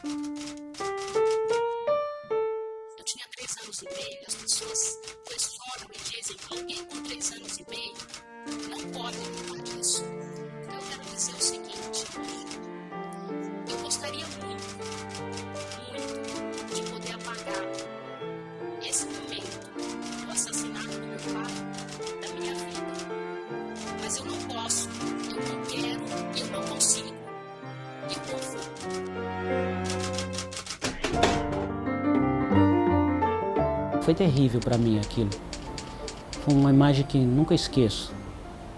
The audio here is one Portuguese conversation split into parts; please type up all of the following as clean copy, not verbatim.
Eu tinha 3 anos e meio e as pessoas questionam e dizem que alguém com 3 anos e meio não pode falar disso. Então eu quero dizer o seguinte, eu gostaria muito de poder apagar esse momento do assassinato do meu pai da minha vida. Mas eu não posso, eu não quero, eu não consigo. Eu não vou. Foi terrível para mim aquilo. Foi uma imagem que nunca esqueço.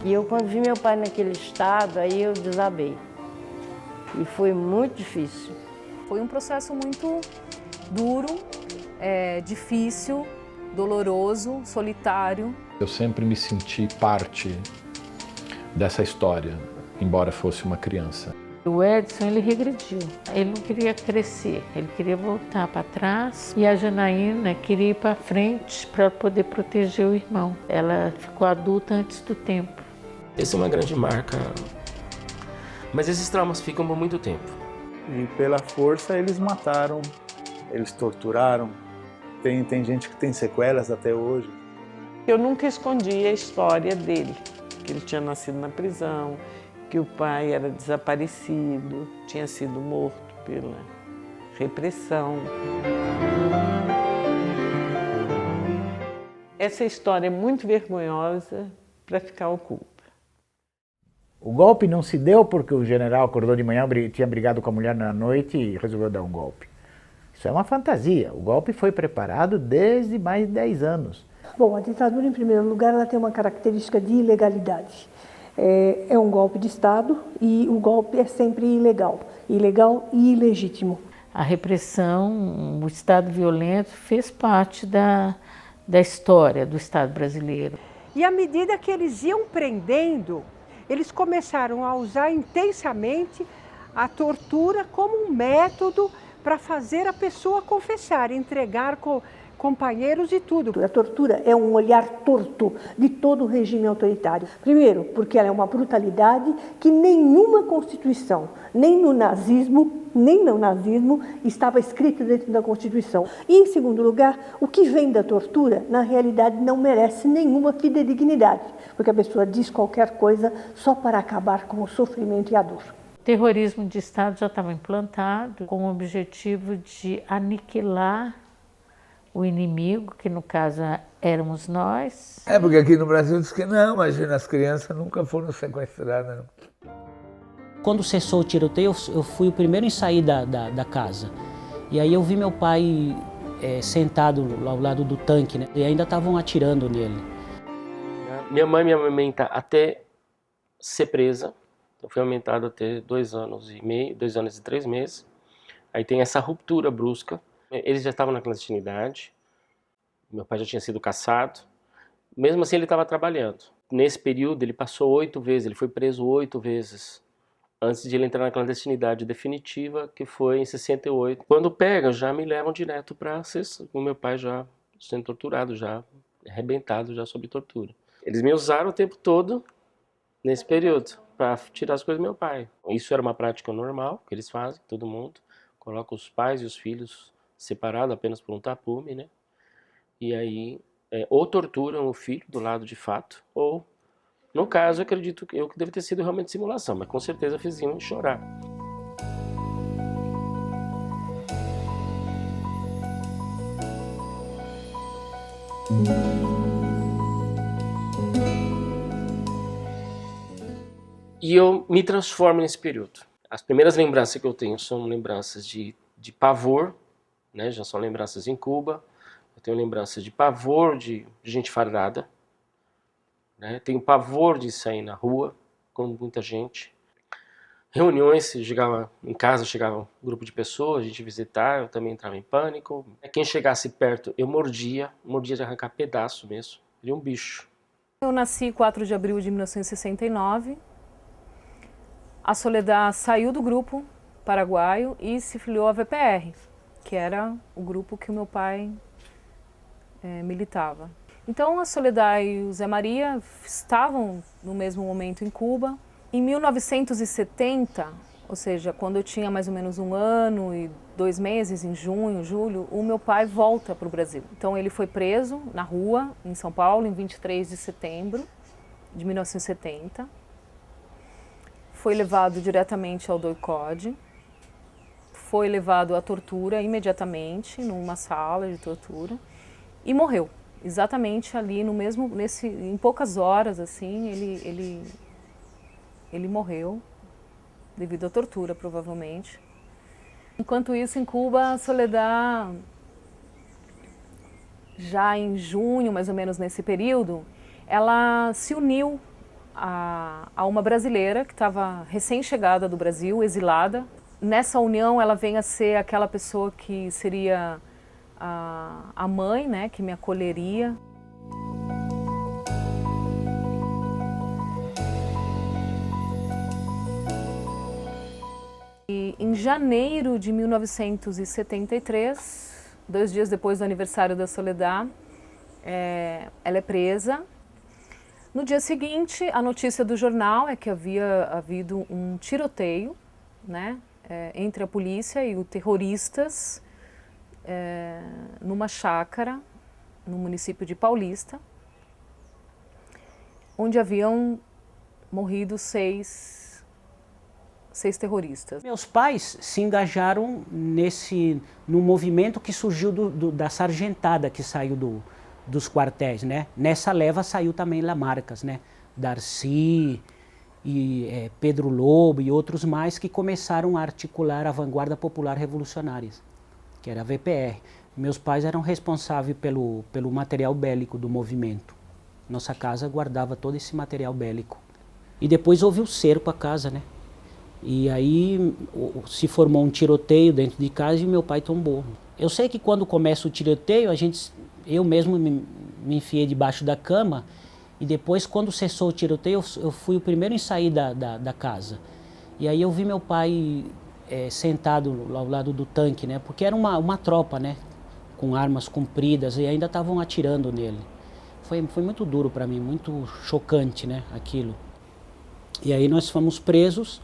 E eu, quando vi meu pai naquele estado, aí eu desabei. E foi muito difícil. Foi um processo muito duro, difícil, doloroso, solitário. Eu sempre me senti parte dessa história, embora fosse uma criança. O Edson, ele regrediu. Ele não queria crescer, ele queria voltar para trás. E a Janaína queria ir para frente para poder proteger o irmão. Ela ficou adulta antes do tempo. Essa é uma grande marca, mas esses traumas ficam por muito tempo. E pela força eles mataram, eles torturaram. Tem gente que tem sequelas até hoje. Eu nunca escondi a história dele, que ele tinha nascido na prisão, que o pai era desaparecido, tinha sido morto pela repressão. Essa história é muito vergonhosa para ficar oculta. O golpe não se deu porque o general acordou de manhã, tinha brigado com a mulher na noite e resolveu dar um golpe. Isso é uma fantasia. O golpe foi preparado desde mais de 10 anos. Bom, a ditadura, em primeiro lugar, ela tem uma característica de ilegalidade. É um golpe de Estado e o golpe é sempre ilegal e ilegítimo. A repressão, o Estado violento fez parte da história do Estado brasileiro. E à medida que eles iam prendendo, eles começaram a usar intensamente a tortura como um método para fazer a pessoa confessar, entregar companheiros e tudo. A tortura é um olhar torto de todo o regime autoritário. Primeiro, porque ela é uma brutalidade que nenhuma Constituição, nem no nazismo, nem no nazismo, estava escrito dentro da Constituição. E, em segundo lugar, o que vem da tortura, na realidade, não merece nenhuma fidedignidade, porque a pessoa diz qualquer coisa só para acabar com o sofrimento e a dor. O terrorismo de Estado já estava implantado com o objetivo de aniquilar o inimigo, que no caso éramos nós. Porque aqui no Brasil diz que não, imagina, as crianças nunca foram sequestradas. Não. Quando cessou o tiroteio, eu fui o primeiro em sair da casa. E aí eu vi meu pai sentado ao lado do tanque, né? E ainda estavam atirando nele. Minha mãe me amamenta até ser presa. Eu fui amamentado até 2 anos e meio, 2 anos e 3 meses. Aí tem essa ruptura brusca. Eles já estavam na clandestinidade, meu pai já tinha sido cassado, mesmo assim ele estava trabalhando. Nesse período ele passou 8 vezes, ele foi preso 8 vezes, antes de ele entrar na clandestinidade definitiva, que foi em 68. Quando pegam, já me levam direto para o meu pai já sendo torturado, já arrebentado, já sob tortura. Eles me usaram o tempo todo nesse período, para tirar as coisas do meu pai. Isso era uma prática normal, que eles fazem, todo mundo, coloca os pais e os filhos separado apenas por um tapume, né? E aí, ou torturam o filho do lado de fato, ou, no caso, eu acredito que deve ter sido realmente simulação, mas com certeza fiziam chorar. E eu me transformo nesse período. As primeiras lembranças que eu tenho são lembranças de pavor, né? Já são lembranças em Cuba. Eu tenho lembranças de pavor de gente fardada, né? Tenho pavor de sair na rua com muita gente. Reuniões, chegava em casa, chegava um grupo de pessoas, a gente visitar, eu também entrava em pânico. Quem chegasse perto, eu mordia de arrancar pedaço mesmo, de um bicho. Eu nasci 4 de abril de 1969. A Soledad saiu do grupo paraguaio e se filiou à VPR, que era o grupo que o meu pai militava. Então a Soledad e o Zé Maria estavam no mesmo momento em Cuba. Em 1970, Ou seja, quando eu tinha mais ou menos 1 ano e 2 meses, em junho, julho, o meu pai volta para o Brasil. Então ele foi preso na rua, em São Paulo, em 23 de setembro de 1970. Foi levado diretamente ao DOI-CODE. Foi levado à tortura imediatamente, numa sala de tortura, e morreu. Exatamente ali no mesmo, em poucas horas, assim, ele morreu, devido à tortura, provavelmente. Enquanto isso, em Cuba, a Soledad, já em junho, mais ou menos nesse período, ela se uniu a uma brasileira que estava recém-chegada do Brasil, exilada. Nessa união, ela vem a ser aquela pessoa que seria a mãe, né, que me acolheria. E em janeiro de 1973, 2 dias depois do aniversário da Soledad, ela é presa. No dia seguinte, a notícia do jornal é que havia havido um tiroteio, né, entre a polícia e os terroristas numa chácara no município de Paulista, onde haviam morrido 6 terroristas. Meus pais se engajaram no movimento que surgiu da sargentada que saiu dos quartéis, né? Nessa leva saiu também Lamarcas, né? Darcy e Pedro Lobo e outros mais que começaram a articular a vanguarda popular revolucionária, que era a VPR. Meus pais eram responsáveis pelo material bélico do movimento. Nossa casa guardava todo esse material bélico. E depois houve o cerco à casa, né? E aí se formou um tiroteio dentro de casa e meu pai tombou. Eu sei que quando começa o tiroteio, eu mesmo me enfiei debaixo da cama e depois, quando cessou o tiroteio, eu fui o primeiro em sair da casa. E aí eu vi meu pai sentado ao lado do tanque, né? Porque era uma tropa, né? Com armas compridas e ainda estavam atirando nele. Foi muito duro para mim, muito chocante, né? Aquilo. E aí nós fomos presos.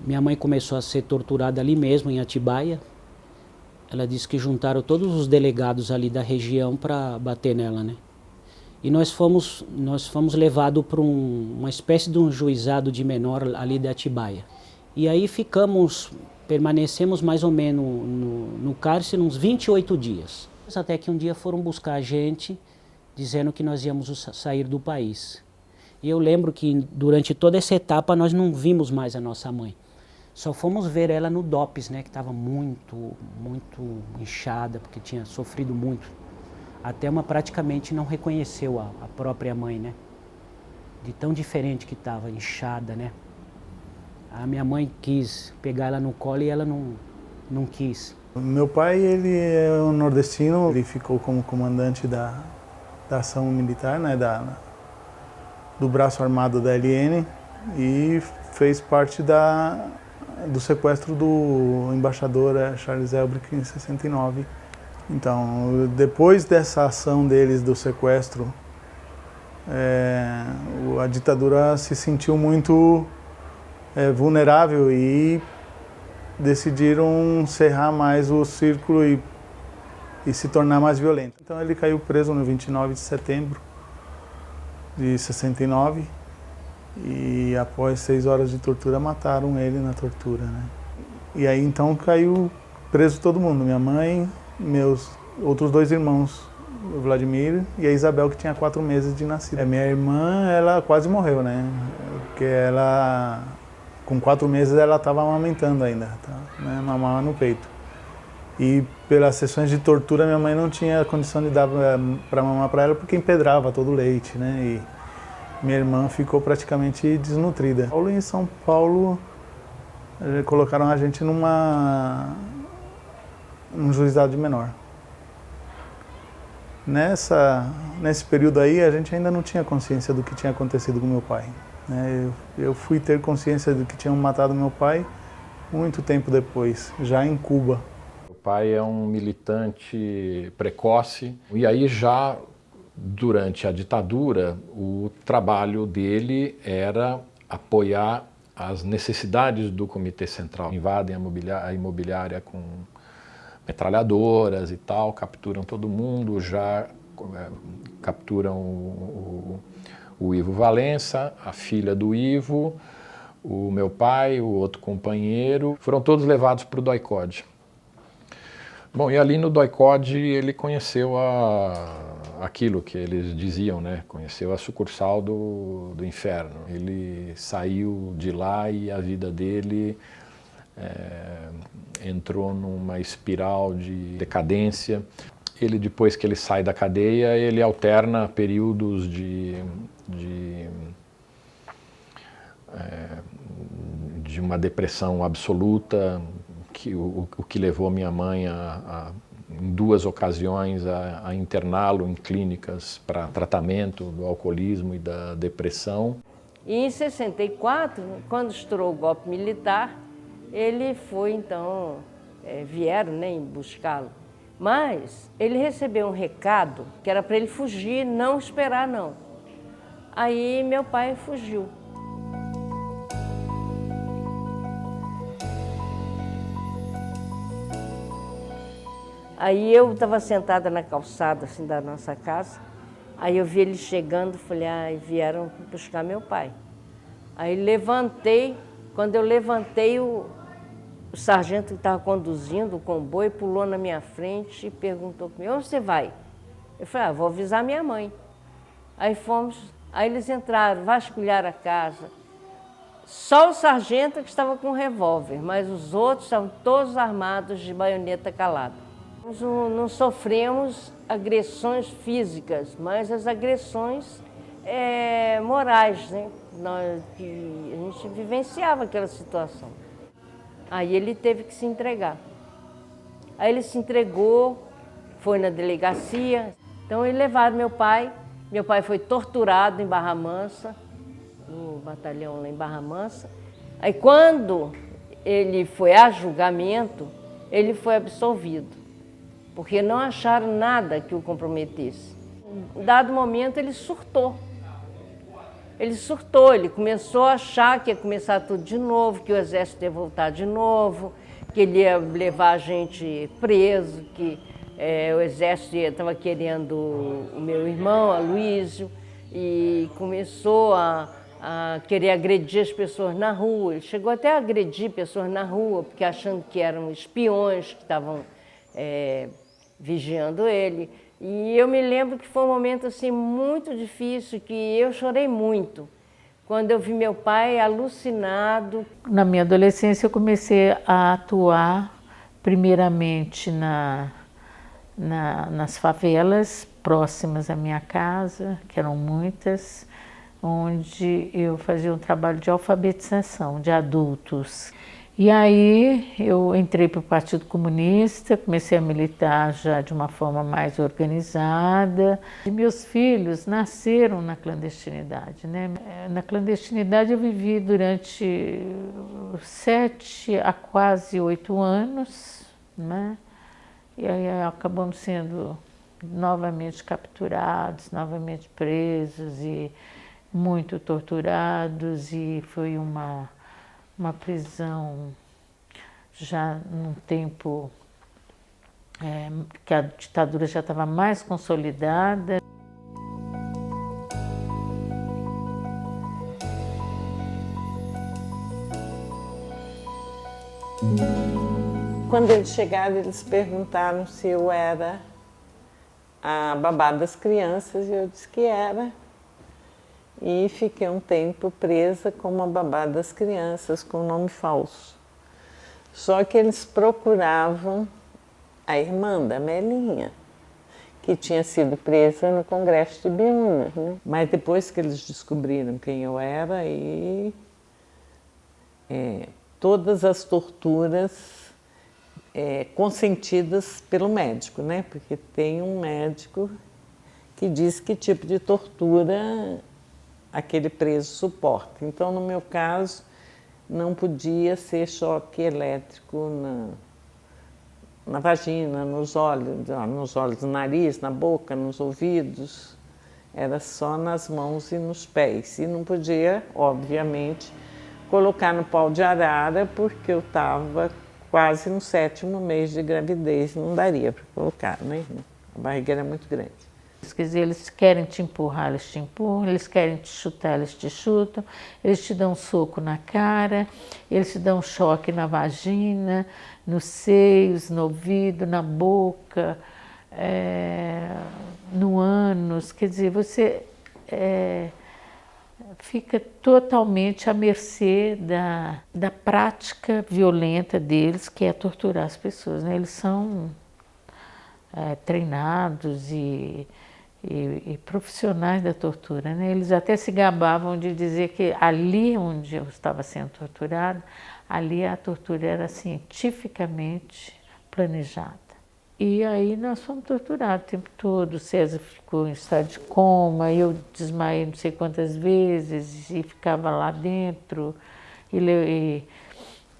Minha mãe começou a ser torturada ali mesmo, em Atibaia. Ela disse que juntaram todos os delegados ali da região para bater nela, né? E nós fomos levados para uma espécie de um juizado de menor ali de Atibaia. E aí permanecemos mais ou menos no cárcere uns 28 dias. Até que um dia foram buscar a gente, dizendo que nós íamos sair do país. E eu lembro que durante toda essa etapa nós não vimos mais a nossa mãe. Só fomos ver ela no DOPS, né, que estava muito inchada, porque tinha sofrido muito. Até praticamente não reconheceu a própria mãe, né? De tão diferente que estava, inchada, né? A minha mãe quis pegar ela no colo e ela não quis. Meu pai, ele é um nordestino, ele ficou como comandante da ação militar, né, do braço armado da LN e fez parte do sequestro do embaixador Charles Elbrick em 69. Então, depois dessa ação deles do sequestro, a ditadura se sentiu muito vulnerável e decidiram cerrar mais o círculo e se tornar mais violento. Então ele caiu preso no 29 de setembro de 69 e após 6 horas de tortura mataram ele na tortura, né? E aí então caiu preso todo mundo, minha mãe, meus outros 2 irmãos, o Vladimir e a Isabel, que tinha 4 meses de nascida. Minha irmã, ela quase morreu, né? Porque ela, com 4 meses, ela estava amamentando ainda, né? Mamava no peito. E pelas sessões de tortura, minha mãe não tinha condição de dar para mamar para ela, porque empedrava todo o leite, né? E minha irmã ficou praticamente desnutrida. Em São Paulo, colocaram a gente num juizado de menor. Nesse período aí, a gente ainda não tinha consciência do que tinha acontecido com meu pai, né? Eu fui ter consciência do que tinham matado meu pai muito tempo depois, já em Cuba. Meu pai é um militante precoce e aí já durante a ditadura o trabalho dele era apoiar as necessidades do Comitê Central. Invadem a imobiliária com metralhadoras e tal, capturam todo mundo, já capturam o Ivo Valença, a filha do Ivo, o meu pai, o outro companheiro, foram todos levados para o DOI-CODE. Bom, e ali no DOI-CODE ele conheceu aquilo que eles diziam, né? Conheceu a sucursal do inferno. Ele saiu de lá e a vida dele entrou numa espiral de decadência. Ele, depois que ele sai da cadeia, ele alterna períodos de uma depressão absoluta, o que levou minha mãe em 2 ocasiões a interná-lo em clínicas para tratamento do alcoolismo e da depressão. E em 64, quando estourou o golpe militar, ele foi então, vieram, né, buscá-lo. Mas ele recebeu um recado que era para ele fugir, não esperar não. Aí meu pai fugiu. Aí eu estava sentada na calçada assim, da nossa casa, aí eu vi ele chegando, falei, vieram buscar meu pai. Aí levantei, quando eu levantei, o sargento que estava conduzindo o comboio pulou na minha frente e perguntou para mim, onde você vai? Eu falei, vou avisar minha mãe. Aí fomos, aí eles entraram, vasculharam a casa. Só o sargento que estava com um revólver, mas os outros estavam todos armados de baioneta calada. Não sofremos agressões físicas, mas as agressões morais, né? A gente vivenciava aquela situação. Aí ele teve que se entregar. Aí ele se entregou, foi na delegacia. Então eles levaram meu pai. Meu pai foi torturado em Barra Mansa, no batalhão lá em Barra Mansa. Aí quando ele foi a julgamento, ele foi absolvido, porque não acharam nada que o comprometesse. Em dado momento ele surtou. Ele começou a achar que ia começar tudo de novo, que o exército ia voltar de novo, que ele ia levar a gente preso, que o exército estava querendo o meu irmão, Aloísio, e começou a querer agredir as pessoas na rua. Ele chegou até a agredir pessoas na rua, porque achando que eram espiões que estavam vigiando ele. E eu me lembro que foi um momento assim, muito difícil, que eu chorei muito, quando eu vi meu pai alucinado. Na minha adolescência eu comecei a atuar primeiramente nas favelas próximas à minha casa, que eram muitas, onde eu fazia um trabalho de alfabetização de adultos. E aí eu entrei para o Partido Comunista, comecei a militar já de uma forma mais organizada. E meus filhos nasceram na clandestinidade, né? Na clandestinidade eu vivi durante 7 a quase 8 anos, né? E aí acabamos sendo novamente capturados, novamente presos e muito torturados, e foi uma prisão já num tempo que a ditadura já estava mais consolidada. Quando eles chegaram, eles perguntaram se eu era a babá das crianças, e eu disse que era. E fiquei um tempo presa como a babá das crianças, com nome falso. Só que eles procuravam a irmã da Melinha, que tinha sido presa no Congresso de Biúna, né? Mas depois que eles descobriram quem eu era, e todas as torturas consentidas pelo médico, né? Porque tem um médico que diz que tipo de tortura aquele preso suporta. Então, no meu caso, não podia ser choque elétrico na vagina, nos olhos, no nariz, na boca, nos ouvidos. Era só nas mãos e nos pés. E não podia, obviamente, colocar no pau de arara, porque eu estava quase no 7º mês de gravidez, não daria para colocar, né? A barriga era muito grande. Quer dizer, eles querem te empurrar, eles te empurram, eles querem te chutar, eles te chutam, eles te dão um soco na cara, eles te dão um choque na vagina, nos seios, no ouvido, na boca, no ânus. Quer dizer, você fica totalmente à mercê da prática violenta deles, que é torturar as pessoas, né? Eles são treinados e profissionais da tortura, né? Eles até se gabavam de dizer que ali onde eu estava sendo torturada, ali a tortura era cientificamente planejada. E aí nós fomos torturados o tempo todo. O César ficou em estado de coma, eu desmaiei não sei quantas vezes e ficava lá dentro. E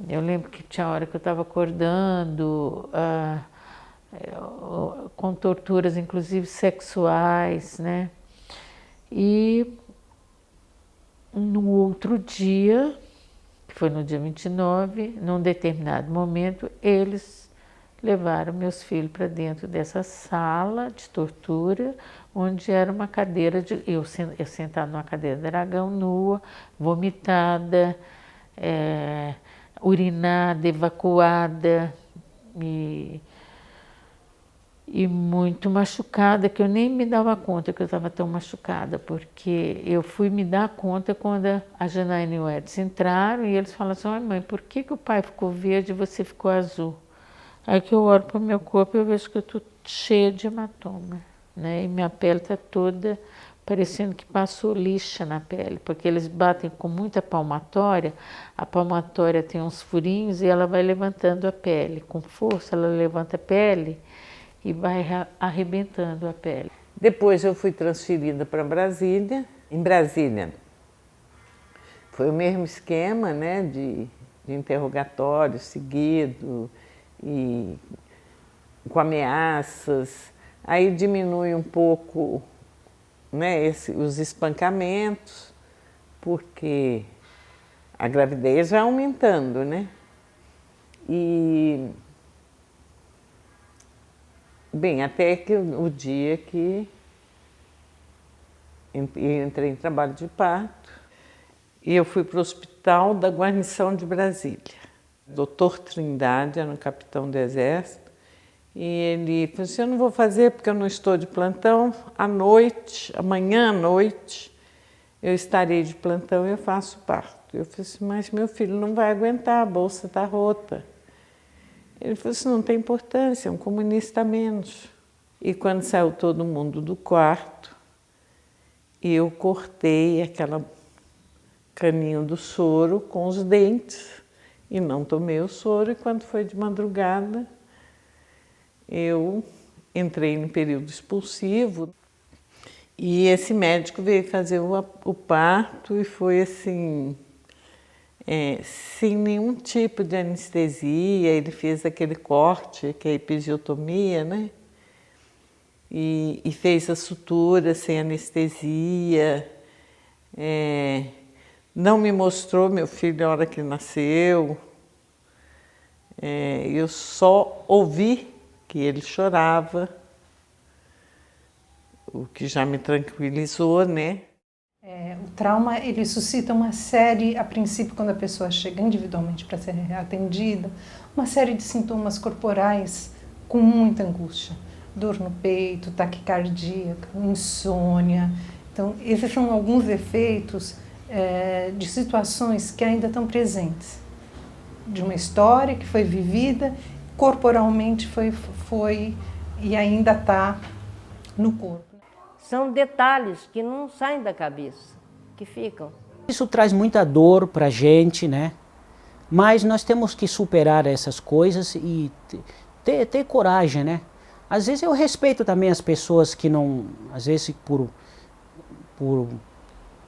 eu lembro que tinha hora que eu estava acordando, com torturas, inclusive sexuais, né? E no outro dia, que foi no dia 29, num determinado momento, eles levaram meus filhos para dentro dessa sala de tortura, onde era uma cadeira eu sentada numa cadeira de dragão, nua, vomitada, urinada, evacuada e muito machucada, que eu nem me dava conta que eu estava tão machucada, porque eu fui me dar conta quando a Janaína e o Edson entraram e eles falaram assim: "Ai, mãe, por que o pai ficou verde e você ficou azul?" Aí que eu olho para o meu corpo e eu vejo que eu estou cheia de hematoma, né? E minha pele está toda parecendo que passou lixa na pele, porque eles batem com muita palmatória, a palmatória tem uns furinhos e ela vai levantando a pele, com força ela levanta a pele e vai arrebentando a pele. Depois eu fui transferida para Brasília. Em Brasília foi o mesmo esquema, né, de interrogatório seguido e com ameaças. Aí diminui um pouco, né, os espancamentos, porque a gravidez vai aumentando, né? E bem, até que o dia que eu entrei em trabalho de parto e eu fui para o hospital da guarnição de Brasília. Dr. Trindade era um capitão do exército e ele falou assim: "Eu não vou fazer porque eu não estou de plantão, à noite, amanhã à noite, eu estarei de plantão e eu faço parto." Eu falei assim: "Mas meu filho não vai aguentar, a bolsa está rota." Ele falou assim: "Não tem importância, é um comunista a menos." E quando saiu todo mundo do quarto, eu cortei aquele caninho do soro com os dentes e não tomei o soro. E quando foi de madrugada, eu entrei no período expulsivo e esse médico veio fazer o parto e foi assim, sem nenhum tipo de anestesia. Ele fez aquele corte, que é a episiotomia, né? E fez a sutura sem anestesia. Não me mostrou meu filho na hora que nasceu. Eu só ouvi que ele chorava, o que já me tranquilizou, né? O trauma, ele suscita uma série, a princípio, quando a pessoa chega individualmente para ser atendida, uma série de sintomas corporais com muita angústia. Dor no peito, taquicardia, insônia. Então, esses são alguns efeitos de situações que ainda estão presentes. De uma história que foi vivida, corporalmente foi e ainda está no corpo. São detalhes que não saem da cabeça, que ficam. Isso traz muita dor para a gente, né? Mas nós temos que superar essas coisas e ter coragem, né? Às vezes eu respeito também as pessoas que não, às vezes por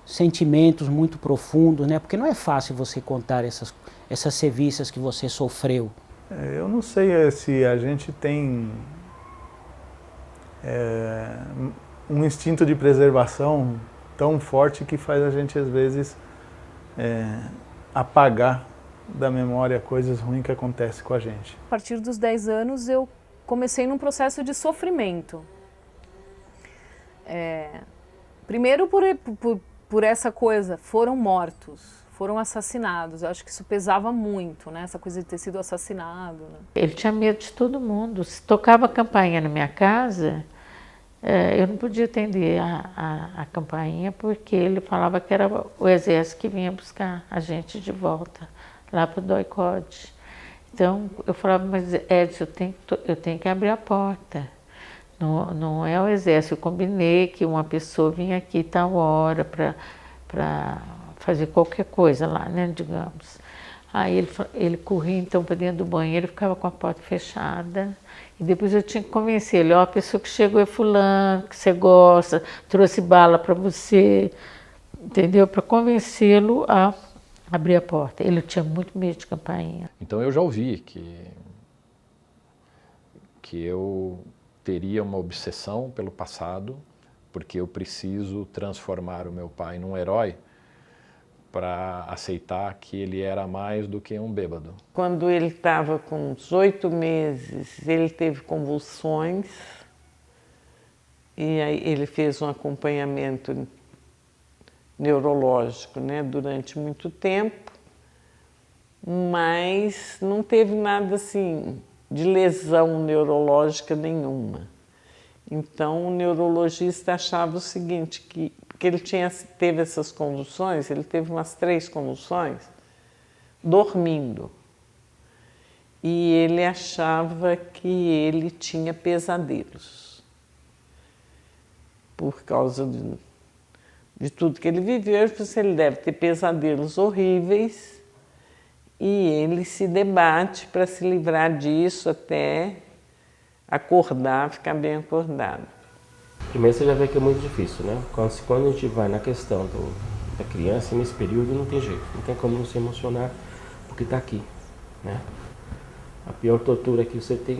sentimentos muito profundos, né? Porque não é fácil você contar essas seviças que você sofreu. Eu não sei se a gente tem um instinto de preservação tão forte que faz a gente, às vezes, apagar da memória coisas ruins que acontecem com a gente. A partir dos 10 anos eu comecei num processo de sofrimento. Primeiro por essa coisa, foram mortos, foram assassinados. Eu acho que isso pesava muito, né? Essa coisa de ter sido assassinado. Né? Ele tinha medo de todo mundo. Se tocava campainha na minha casa, eu não podia atender a campainha porque ele falava que era o exército que vinha buscar a gente de volta, lá para o DOI-CODE. Então eu falava, mas Edson, eu tenho que abrir a porta. Não é o exército. Eu combinei que uma pessoa vinha aqui tal hora para fazer qualquer coisa lá, né, digamos. Aí ele corria então para dentro do banheiro, ficava com a porta fechada. E depois eu tinha que convencer ele, ó, a pessoa que chegou é fulano, que você gosta, trouxe bala para você, entendeu? Para convencê-lo a abrir a porta. Ele tinha muito medo de campainha. Então eu já ouvi que eu teria uma obsessão pelo passado, porque eu preciso transformar o meu pai num herói para aceitar que ele era mais do que um bêbado. Quando ele estava com uns 8 meses, ele teve convulsões e aí ele fez um acompanhamento neurológico, né, durante muito tempo, mas não teve nada assim de lesão neurológica nenhuma. Então o neurologista achava o seguinte, porque ele teve essas convulsões, ele teve umas 3 convulsões dormindo. E ele achava que ele tinha pesadelos. Por causa de tudo que ele viveu, ele deve ter pesadelos horríveis e ele se debate para se livrar disso até acordar, ficar bem acordado. Primeiro você já vê que é muito difícil, né? Quando a gente vai na questão da criança, nesse período não tem jeito, não tem como não se emocionar, porque está aqui, né? A pior tortura que você tem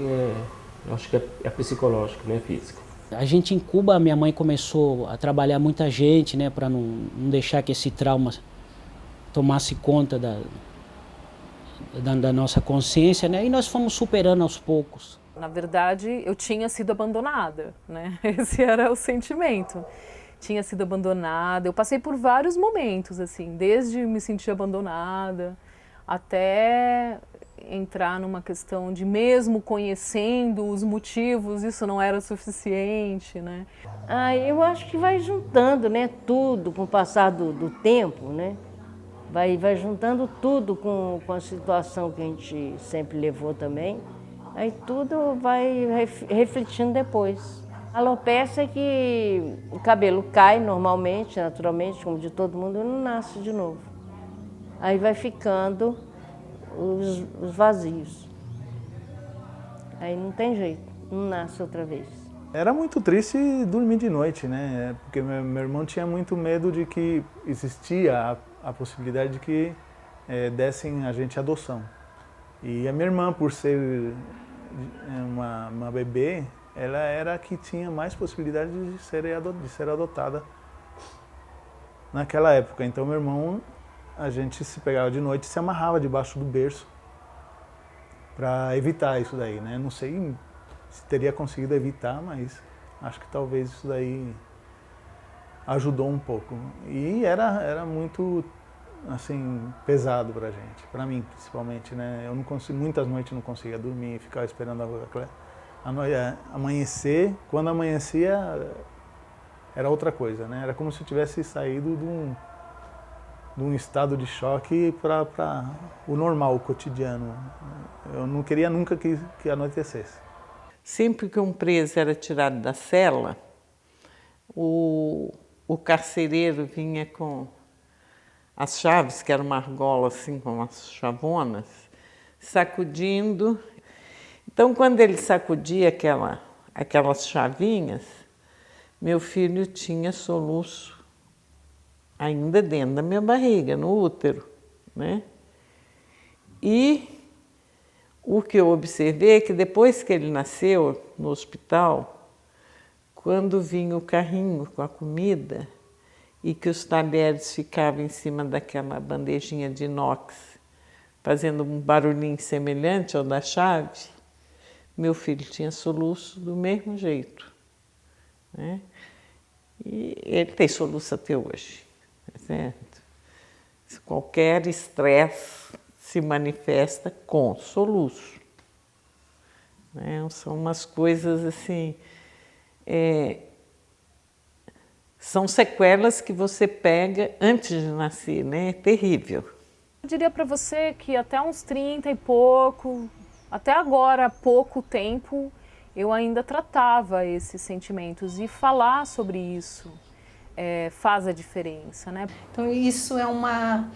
eu acho que é psicológica, não é física. A gente em Cuba, a minha mãe começou a trabalhar muita gente, né, para não deixar que esse trauma tomasse conta da nossa consciência, né, e nós fomos superando aos poucos. Na verdade, eu tinha sido abandonada, né? Esse era o sentimento. Tinha sido abandonada. Eu passei por vários momentos, assim, desde me sentir abandonada até entrar numa questão de mesmo conhecendo os motivos, isso não era suficiente, né? Eu acho que vai juntando, né, tudo com o passar do tempo, né? Vai juntando tudo com a situação que a gente sempre levou também. Aí tudo vai refletindo depois. A alopecia é que o cabelo cai normalmente, naturalmente, como de todo mundo, e não nasce de novo. Aí vai ficando os vazios. Aí não tem jeito, não nasce outra vez. Era muito triste dormir de noite, né? Porque meu irmão tinha muito medo de que existia a possibilidade de que dessem a gente adoção. E a minha irmã, por ser uma bebê, ela era a que tinha mais possibilidade de ser adotada naquela época. Então meu irmão, a gente se pegava de noite e se amarrava debaixo do berço para evitar isso daí, né? Não sei se teria conseguido evitar, mas acho que talvez isso daí ajudou um pouco. E era muito assim pesado pra gente, pra mim principalmente, né? Eu não consigo, muitas noites não conseguia dormir, ficava esperando amanhecer. Quando amanhecia era outra coisa, né? Era como se eu tivesse saído de um estado de choque para o normal, o cotidiano. Eu não queria nunca que anoitecesse. Sempre que um preso era tirado da cela, o carcereiro vinha com as chaves, que era uma argola assim, com umas chavonas, sacudindo. Então, quando ele sacudia aquelas chavinhas, meu filho tinha soluço ainda dentro da minha barriga, no útero, né? E o que eu observei é que depois que ele nasceu no hospital, quando vinha o carrinho com a comida, e que os talheres ficavam em cima daquela bandejinha de inox, fazendo um barulhinho semelhante ao da chave, meu filho tinha soluço do mesmo jeito, né? E ele tem soluço até hoje, certo? Qualquer estresse se manifesta com soluço, né? São umas coisas assim, são sequelas que você pega antes de nascer, né? É terrível. Eu diria para você que até uns 30 e pouco, até agora, pouco tempo, eu ainda tratava esses sentimentos, e falar sobre isso faz a diferença, né? Então isso é um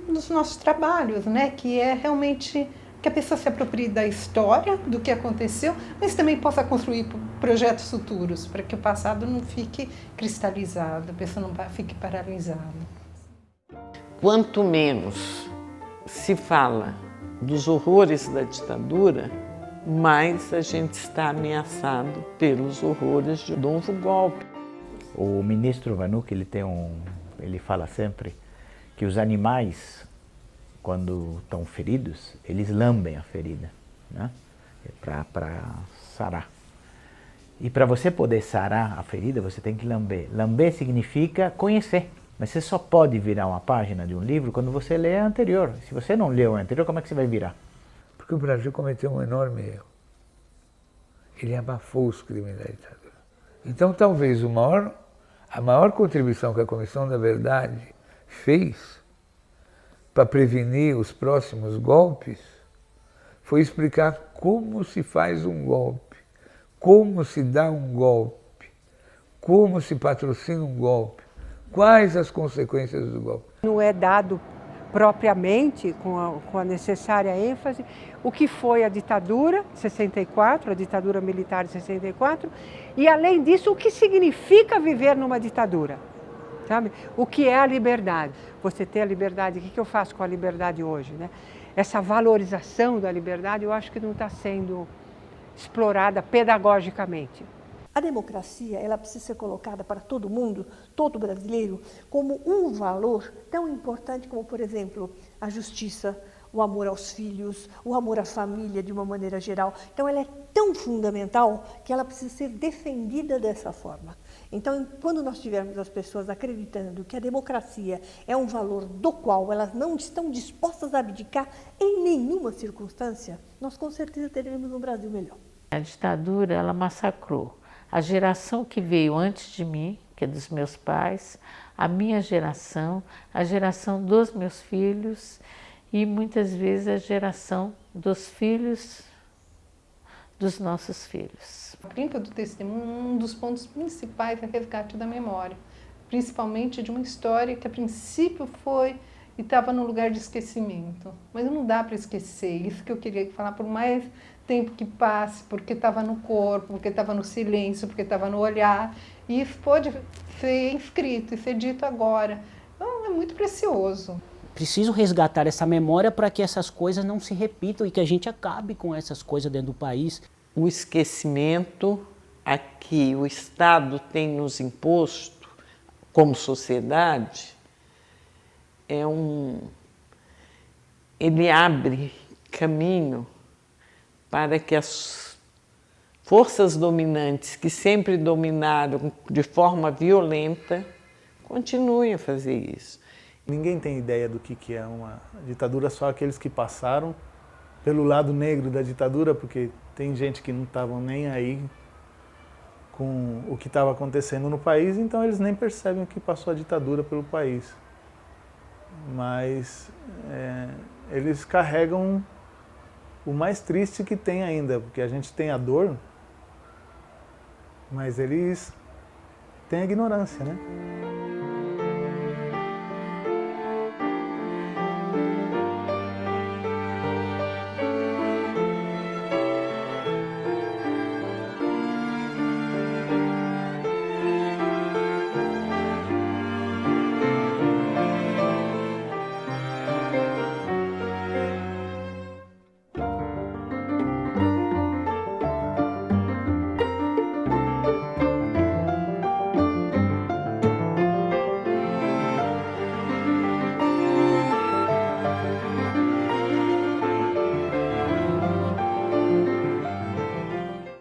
dos nossos trabalhos, né? Que é realmente que a pessoa se aproprie da história, do que aconteceu, mas também possa construir projetos futuros, para que o passado não fique cristalizado, a pessoa não fique paralisada. Quanto menos se fala dos horrores da ditadura, mais a gente está ameaçado pelos horrores de um novo golpe. O ministro Vanuc, ele fala sempre que os animais, quando estão feridos, eles lambem a ferida, né? Para sarar. E para você poder sarar a ferida, você tem que lamber. Lamber significa conhecer. Mas você só pode virar uma página de um livro quando você lê a anterior. Se você não leu a anterior, como é que você vai virar? Porque o Brasil cometeu um enorme erro. Ele abafou os crimes da ditadura. Então, talvez a maior contribuição que a Comissão da Verdade fez para prevenir os próximos golpes foi explicar como se faz um golpe, como se dá um golpe, como se patrocina um golpe, quais as consequências do golpe. Não é dado propriamente, com a necessária ênfase, o que foi a ditadura de 64, a ditadura militar de 64, e além disso, o que significa viver numa ditadura, sabe? O que é a liberdade? Você ter a liberdade, o que eu faço com a liberdade hoje, né? Essa valorização da liberdade, eu acho que não está sendo explorada pedagogicamente. A democracia, ela precisa ser colocada para todo mundo, todo brasileiro, como um valor tão importante como, por exemplo, a justiça, o amor aos filhos, o amor à família de uma maneira geral. Então, ela é tão fundamental que ela precisa ser defendida dessa forma. Então, quando nós tivermos as pessoas acreditando que a democracia é um valor do qual elas não estão dispostas a abdicar em nenhuma circunstância, nós com certeza teremos um Brasil melhor. A ditadura, ela massacrou a geração que veio antes de mim, que é dos meus pais, a minha geração, a geração dos meus filhos e muitas vezes a geração dos filhos dos nossos filhos. A clínica do testemunho, um dos pontos principais é o resgate da memória, principalmente de uma história que a princípio foi e estava no lugar de esquecimento. Mas não dá para esquecer, isso que eu queria falar, por mais tempo que passe, porque estava no corpo, porque estava no silêncio, porque estava no olhar, e isso pode ser escrito e ser dito agora. Então, é muito precioso. Preciso resgatar essa memória para que essas coisas não se repitam e que a gente acabe com essas coisas dentro do país. O esquecimento a que o Estado tem nos imposto como sociedade ele abre caminho para que as forças dominantes que sempre dominaram de forma violenta continuem a fazer isso. Ninguém tem ideia do que é uma ditadura, só aqueles que passaram pelo lado negro da ditadura, porque tem gente que não estavam nem aí com o que estava acontecendo no país, então eles nem percebem que passou a ditadura pelo país. Mas eles carregam o mais triste que tem ainda, porque a gente tem a dor, mas eles têm a ignorância, né?